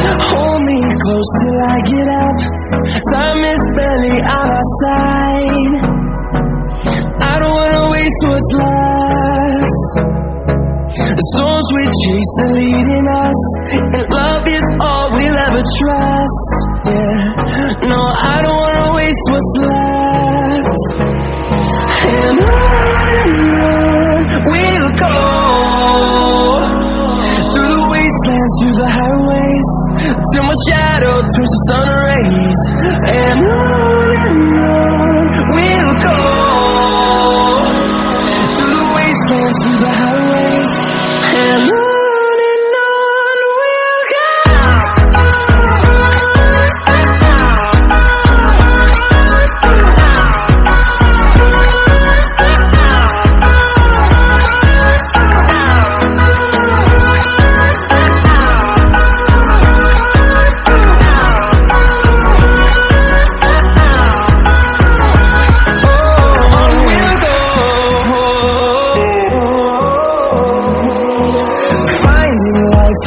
Hold me close till I get up. Time is barely on our side. I don't wanna waste what's left. The storms we chase are leading us, and love is all we'll ever trust. Yeah, no, I don't wanna waste what's left. And on we'll go, through the wastelands, through the highways, till my shadow turns to sun rays. And on we'll go, through the wastelands, through the highways, and on we'll go.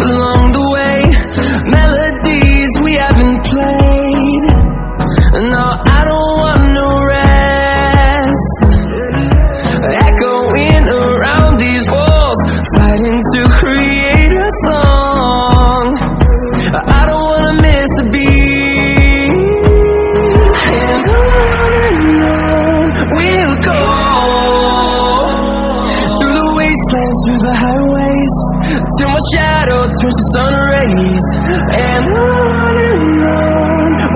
Along the way, melodies we haven't played. No, I don't want no rest. Echoing around these walls, fighting to create a song. I don't wanna miss a beat. And on we'll go, through the wastelands, through the highways, till my shadow turns to sun rays. And on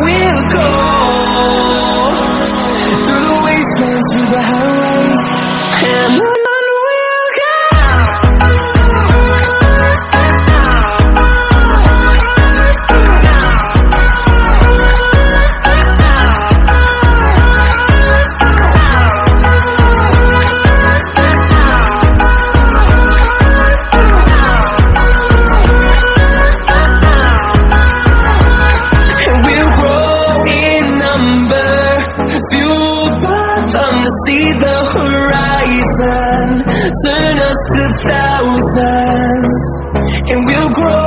we'll go, through the wastelands, through the highways, and on we'll go. Fueled by them to see the horizon, turn us to thousands, and we'll grow.